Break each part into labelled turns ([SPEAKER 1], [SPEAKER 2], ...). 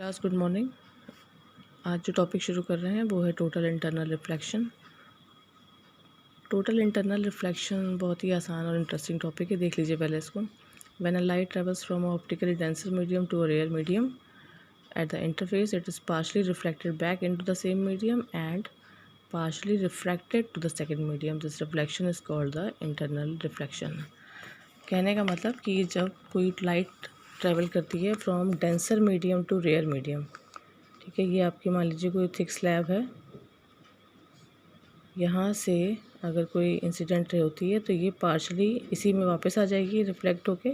[SPEAKER 1] Class good morning. आज जो topic शुरू कर रहे हैं वो है total internal reflection. Total internal reflection बहुत ही आसान और इंटरेस्टिंग टॉपिक है। देख लीजिए पहले इसको। When a light travels from a optically denser medium to a rare medium at the interface it is partially reflected back into the same medium and partially refracted to the second medium. This reflection is called the internal reflection. कहने का मतलब कि जब कोई light travel करती है from denser medium to rare medium, ठीक है, ये आपकी मान लीजिए कोई थिक स्लैब है, यहाँ से अगर कोई इंसिडेंट रे होती है तो ये पार्शली इसी में वापस आ जाएगी रिफ्लेक्ट होके।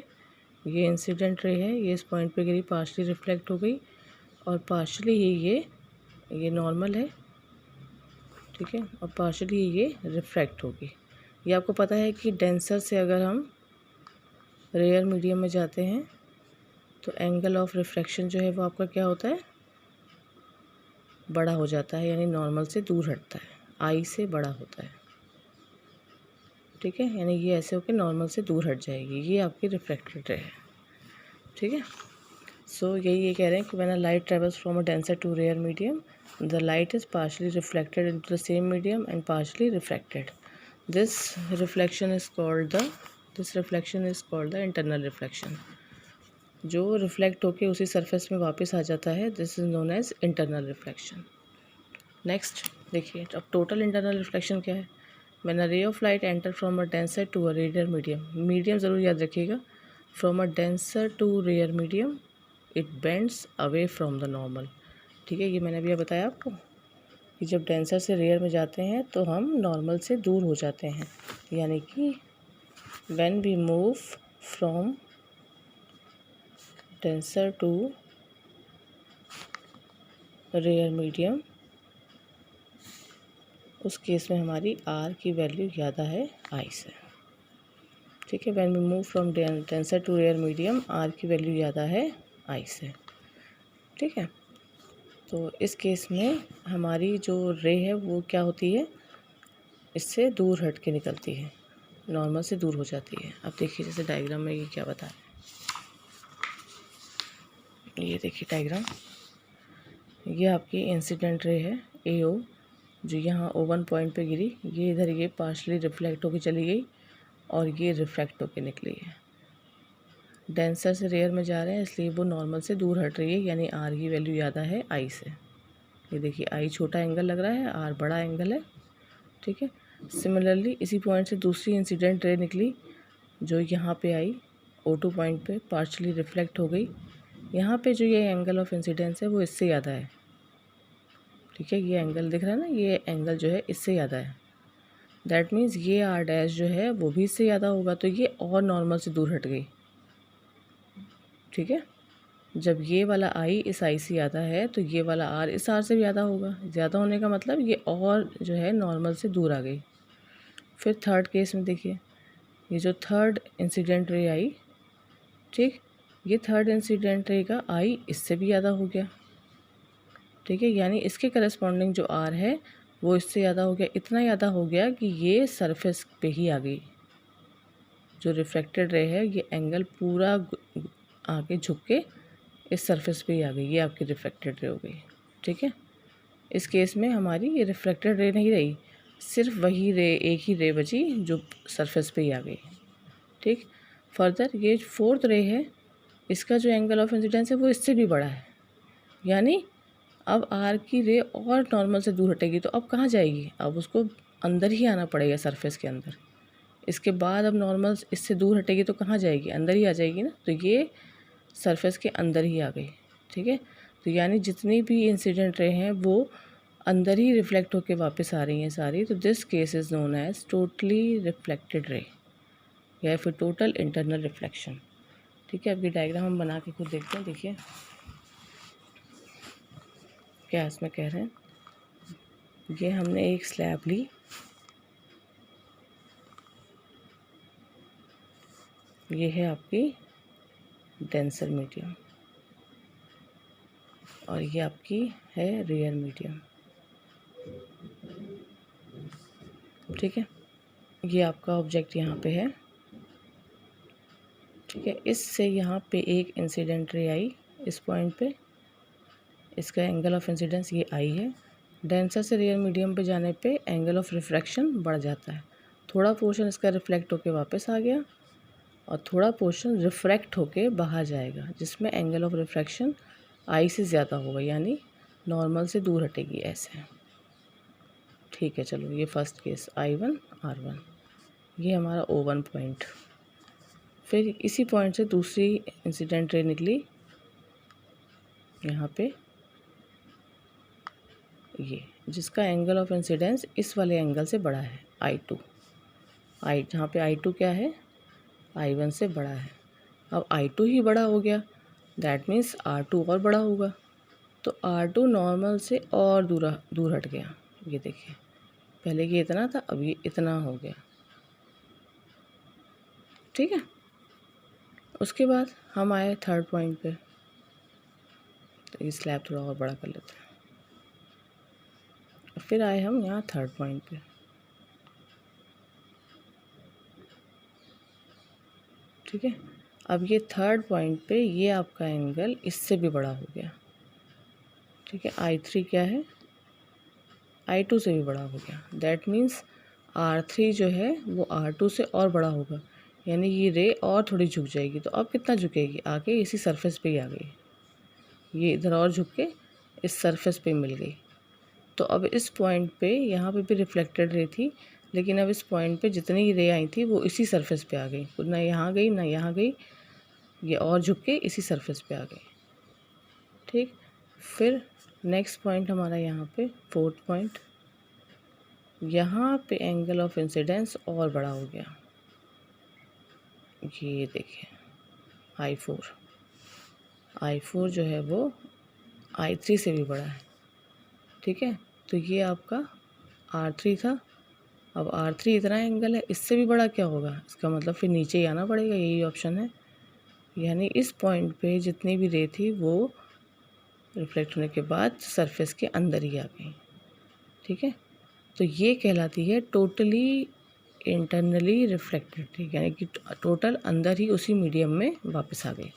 [SPEAKER 1] ये इंसिडेंट रे है, ये इस पॉइंट पे गिरी, पार्शली रिफ्लेक्ट हो गई और पार्शली ये नॉर्मल है, ठीक है, और पार्शली ये रिफ्रैक्ट होगी। ये आपको पता है कि डेंसर से अगर हम रेयर मीडियम में जाते हैं तो एंगल ऑफ रिफ्रैक्शन जो है वो आपका क्या होता है, बड़ा हो जाता है, यानी नॉर्मल से दूर हटता है, आई से बड़ा होता है, ठीक है, यानी ये ऐसे होकर नॉर्मल से दूर हट जाएगी। ये आपकी रिफ्रैक्टेड रे है, ठीक है। सो यही ये कह रहे हैं कि when a light travels from a denser to rare medium the light is partially reflected into the same medium and partially refracted. This reflection is called the internal reflection. जो रिफ्लेक्ट होके उसी सरफेस में वापस आ जाता है, this is known as internal reflection. Next देखिए, अब टोटल इंटरनल रिफ्लेक्शन क्या है। When a ray of light enter from a denser to a rare medium, medium ज़रूर याद रखिएगा, from a denser to rare medium it bends away from the normal, ठीक है। ये मैंने अभी बताया आपको कि जब डेंसर से रेयर में जाते हैं तो हम नॉर्मल से दूर हो जाते हैं, यानी कि when we move from denser to rare medium, उस केस में हमारी आर की वैल्यू ज़्यादा है आई से, ठीक है। When we move from denser to rare medium R की वैल्यू ज़्यादा है आई से, ठीक है। तो इस केस में हमारी जो रे है वो क्या होती है, इससे दूर हट के निकलती है, नॉर्मल से दूर हो जाती है। अब देखिए जैसे डायग्राम में ये क्या बता रहे हैं, ये देखिए डायग्राम, ये आपकी इंसिडेंट रे है AO, जो यहाँ O1 पॉइंट पे गिरी, ये इधर ये पार्शली रिफ्लेक्ट होके चली गई और ये रिफ्रैक्ट होके निकली है। डेंसर से रेयर में जा रहे हैं इसलिए वो नॉर्मल से दूर हट रही है, यानी आर की वैल्यू ज़्यादा है आई से। ये देखिए आई छोटा एंगल लग रहा है, आर बड़ा एंगल है, ठीक है। सिमिलरली इसी पॉइंट से दूसरी इंसिडेंट रे निकली जो यहाँ पे आई O2 पॉइंट पे, पार्शली रिफ्लेक्ट हो गई। यहाँ पे जो ये एंगल ऑफ इंसिडेंस है वो इससे ज़्यादा है, ठीक है। ये एंगल दिख रहा है ना, ये एंगल जो है इससे ज़्यादा है, दैट मीन्स ये आर डैश जो है वो भी इससे ज़्यादा होगा, तो ये और नॉर्मल से दूर हट गई, ठीक है। जब ये वाला आई इस आई से ज़्यादा है तो ये वाला आर इस आर से ज़्यादा होगा, ज़्यादा होने का मतलब ये और जो है नॉर्मल से दूर आ गई। फिर थर्ड केस में देखिए, ये जो थर्ड इंसिडेंट रे आई, ठीक, ये थर्ड इंसिडेंट रे का आई इससे भी ज़्यादा हो गया, ठीक है, यानी इसके करस्पॉन्डिंग जो आर है वो इससे ज़्यादा हो गया, इतना ज़्यादा हो गया कि ये सरफेस पे ही आ गई। जो रिफ्लेक्टेड रे है ये एंगल पूरा आगे झुक के इस सरफेस पे ही आ गई, ये आपकी रिफ्लेक्टेड रे हो गई, ठीक है। इस केस में हमारी ये रिफ्लेक्टेड रे नहीं रही, सिर्फ वही रे, एक ही रे बची जो सरफेस पे ही आ गई, ठीक। फर्दर ये फोर्थ रे है, इसका जो एंगल ऑफ इंसिडेंस है वो इससे भी बड़ा है, यानी अब आर की रे और नॉर्मल से दूर हटेगी, तो अब कहाँ जाएगी, अब उसको अंदर ही आना पड़ेगा सरफेस के अंदर। इसके बाद अब नॉर्मल इससे दूर हटेगी तो कहाँ जाएगी, अंदर ही आ जाएगी ना, तो ये सरफेस के अंदर ही आ गई, ठीक है। तो यानी जितनी भी इंसिडेंट रे हैं वो अंदर ही रिफ्लेक्ट होके वापस आ रही हैं सारी, तो this case is known as totally reflected ray या फिर टोटल इंटरनल रिफ्लेक्शन, ठीक है। अब ये डायग्राम हम बना के खुद देखते हैं। देखिए क्या इसमें कह रहे हैं, ये हमने एक स्लैब ली, ये है आपकी डेंसर मीडियम और ये आपकी है रेयर मीडियम, ठीक है। ये आपका ऑब्जेक्ट यहाँ पे है, ठीक है। इससे यहाँ पे एक इंसिडेंट रे आई इस पॉइंट पे, इसका एंगल ऑफ इंसिडेंस ये आई है। डेंसर से रेयर मीडियम पे जाने पे एंगल ऑफ रिफ्रैक्शन बढ़ जाता है। थोड़ा पोर्शन इसका रिफ्लेक्ट होके वापस आ गया और थोड़ा पोर्शन रिफ्रैक्ट होके बाहर जाएगा, जिसमें एंगल ऑफ रिफ्रैक्शन आई से ज़्यादा होगा, यानी नॉर्मल से दूर हटेगी ऐसे। ठीक है, चलो ये फर्स्ट केस I1 R1, ये हमारा O1 पॉइंट। फिर इसी पॉइंट से दूसरी इंसिडेंट रे निकली यहाँ पे, ये जिसका एंगल ऑफ इंसिडेंस इस वाले एंगल से बड़ा है I2। जहाँ पे I2 क्या है, I1 से बड़ा है। अब I2 ही बड़ा हो गया, दैट मीन्स R2 और बड़ा होगा, तो R2 नॉर्मल से और दूर हट गया। ये देखिए, पहले ये इतना था, अब ये इतना हो गया। ठीक है, उसके बाद हम आए थर्ड पॉइंट पे, तो ये स्लैब थोड़ा और बड़ा कर लेते हैं। फिर आए हम यहाँ थर्ड पॉइंट पे। ठीक है, अब ये थर्ड पॉइंट पे ये आपका एंगल इससे भी बड़ा हो गया। ठीक है, I3 क्या है, I2 से भी बड़ा हो गया। दैट मीन्स R3 जो है वो R2 से और बड़ा होगा, यानी ये रे और थोड़ी झुक जाएगी। तो अब कितना झुकेगी, आके इसी सरफेस पे ही आ गई, ये इधर और झुक के इस सरफेस पे मिल गई। तो अब इस पॉइंट पे यहाँ पे भी रिफ्लेक्टेड रे थी, लेकिन अब इस पॉइंट पे जितनी रे आई थी वो इसी सरफेस पे आ गई, ना यहाँ गई ना यहाँ गई, ये और झुक के इसी सरफेस पे आ गई। ठीक, फिर नेक्स्ट पॉइंट हमारा यहाँ पे फोर्थ पॉइंट, यहाँ पे एंगल ऑफ इंसिडेंस और बड़ा हो गया। ये देखिए I4 जो है वो I3 से भी बड़ा है। ठीक है, तो ये आपका R3 था, अब R3 इतना एंगल है, इससे भी बड़ा क्या होगा, इसका मतलब फिर नीचे ही आना पड़ेगा, यही ऑप्शन है। यानी इस पॉइंट पे जितनी भी रे थी वो रिफ्लेक्ट होने के बाद सरफेस के अंदर ही आ गई। ठीक है, तो ये कहलाती है टोटली इंटरनली रिफ्लेक्टेड रे, यानी कि टोटल अंदर ही उसी मीडियम में वापस आ गई।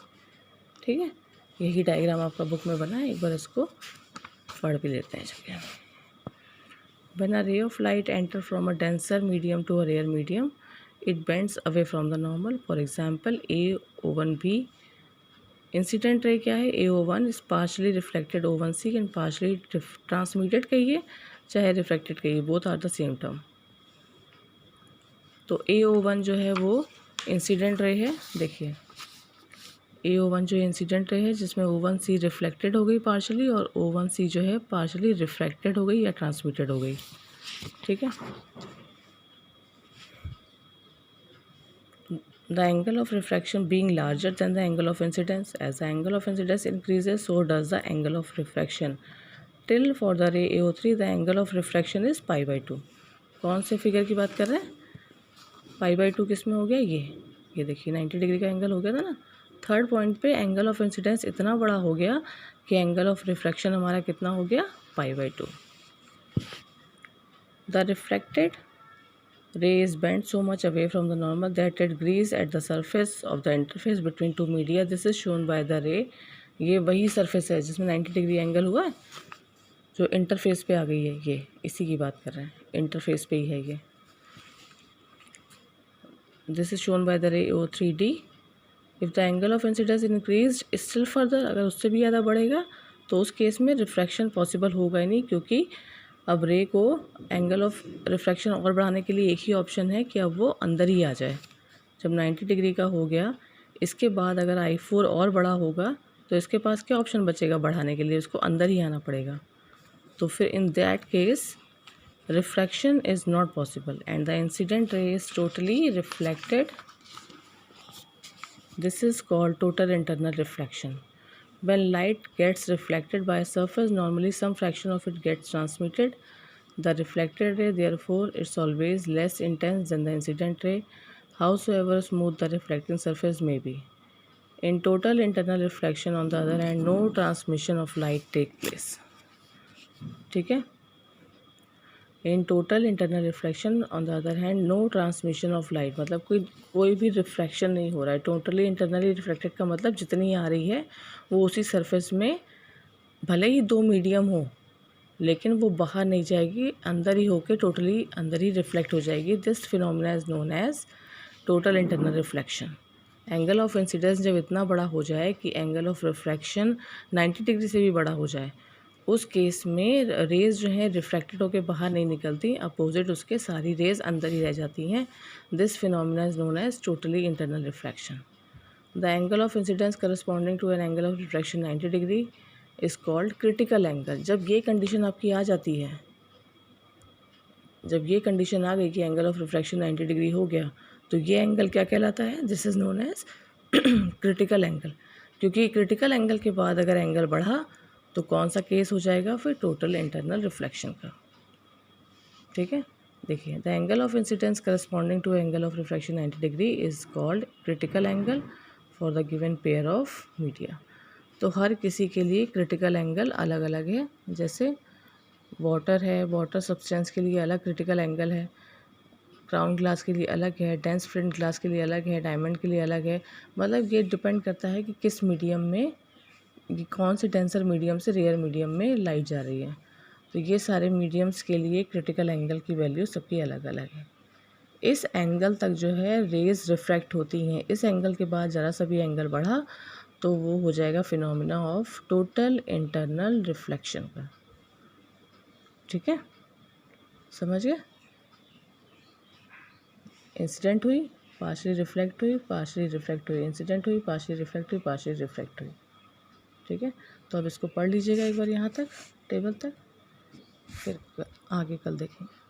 [SPEAKER 1] ठीक है, यही डायग्राम आपका बुक में बना है, एक बार इसको पढ़ भी लेते हैं। चलिए, When a ray of light enter from a denser medium to a rare medium, it bends away from the normal. For example, AO1B. Incident ray क्या है, AO1 is partially reflected O1C and partially transmitted कहिए चाहे reflected कहिए, both are the same term. तो AO1 जो है वो incident ray है। देखिए, AO1 जो इंसिडेंट रे है जिसमें O1C रिफ्लेक्टेड हो गई पार्शली, और O1C जो है पार्शली रिफ्रैक्टेड हो गई या ट्रांसमिटेड हो गई। ठीक है, the angle of refraction being larger than the angle of incidence, as the angle of incidence increases so does the angle of refraction, till for the ray AO3 the angle of refraction is π/2। कौन से figure की बात कर रहे हैं, π/2 किस में हो गया, ये देखिए 90 डिग्री का एंगल हो गया था ना। थर्ड पॉइंट पे एंगल ऑफ इंसिडेंस इतना बड़ा हो गया कि एंगल ऑफ रिफ्रैक्शन हमारा कितना हो गया, π/2। The reflected ray is bent so much away from the normal that it agrees at the surface of the interface between two media. This is shown by the ray। ये वही surface है जिसमें 90 degree angle हुआ है, जो interface पे आ गई है, ये इसी की बात कर रहे हैं, इंटरफेस पे ही है ये। This is shown by the ray O3D। If the angle of incidence increased still further, अगर उससे भी ज़्यादा बढ़ेगा तो उस केस में रिफ्रैक्शन पॉसिबल होगा ही नहीं, क्योंकि अब रे को एंगल ऑफ रिफ्रैक्शन और बढ़ाने के लिए एक ही ऑप्शन है कि अब वो अंदर ही आ जाए। जब 90 डिग्री का हो गया, इसके बाद अगर I4 और बड़ा होगा तो इसके पास क्या ऑप्शन बचेगा बढ़ाने के लिए, उसको अंदर ही आना पड़ेगा। तो फिर in that case refraction is not possible and the incident ray is totally reflected. This is called total internal reflection. When light gets reflected by a surface, normally some fraction of it gets transmitted. The reflected ray, therefore, is always less intense than the incident ray, howsoever smooth the reflecting surface may be. In total internal reflection, on the other hand, no transmission of light take place. ठीक है, in total internal reflection on the other hand no transmission of light, मतलब कोई भी reflection नहीं हो रहा है। Totally internally reflected का मतलब जितनी आ रही है वो उसी सरफेस में भले ही दो मीडियम हो लेकिन वो बाहर नहीं जाएगी, अंदर ही होके टोटली अंदर ही रिफ्लेक्ट हो जाएगी। This phenomena is known as total internal reflection. Angle of incidence जब इतना बड़ा हो जाए कि एंगल ऑफ रिफ्रैक्शन 90 डिग्री से भी बड़ा हो जाए, उस केस में रेज़ जो हैं रिफ्रैक्टेड होकर बाहर नहीं निकलती, अपोजिट उसके सारी रेज़ अंदर ही रह जाती हैं। This phenomena is known as totally internal refraction. The angle of incidence corresponding to an angle of refraction 90 degree is called critical angle. जब ये कंडीशन आपकी आ जाती है, जब ये कंडीशन आ गई कि एंगल ऑफ रिफ्रैक्शन 90 डिग्री हो गया, तो ये एंगल क्या कहलाता है? This is known as critical angle. क्योंकि क्रिटिकल एंगल के बाद अगर एंगल बढ़ा तो कौन सा केस हो जाएगा? फिर टोटल इंटरनल रिफ्लेक्शन का। ठीक है, देखिए, the angle of incidence corresponding to angle of refraction 90 degree is called critical angle for the given pair of media. तो हर किसी के लिए क्रिटिकल एंगल अलग अलग है। जैसे वाटर है, वाटर सब्सटेंस के लिए अलग क्रिटिकल एंगल है, क्राउन ग्लास के लिए अलग है, डेंस फ्रिंज ग्लास के लिए अलग है, डायमंड के लिए अलग है। मतलब ये डिपेंड करता है कि किस मीडियम में, कि कौन से डेंसर मीडियम से रेयर मीडियम में लाइट जा रही है। तो ये सारे मीडियम्स के लिए क्रिटिकल एंगल की वैल्यू सबकी अलग अलग है। इस एंगल तक जो है रेज रिफ्रैक्ट होती हैं। इस एंगल के बाद ज़रा सा भी एंगल बढ़ा तो वो हो जाएगा phenomena of total internal reflection का। ठीक है, समझ गए? इंसिडेंट हुई, पार्शली रिफ्लेक्ट हुई, पार्शली रिफ्लेक्ट हुई, इंसिडेंट हुई, पार्शली रिफ्लेक्ट हुई, पार्शली रिफ्लेक्ट हुई। ठीक है, तो अब इसको पढ़ लीजिएगा एक बार यहाँ तक, टेबल तक, फिर आगे कल देखेंगे।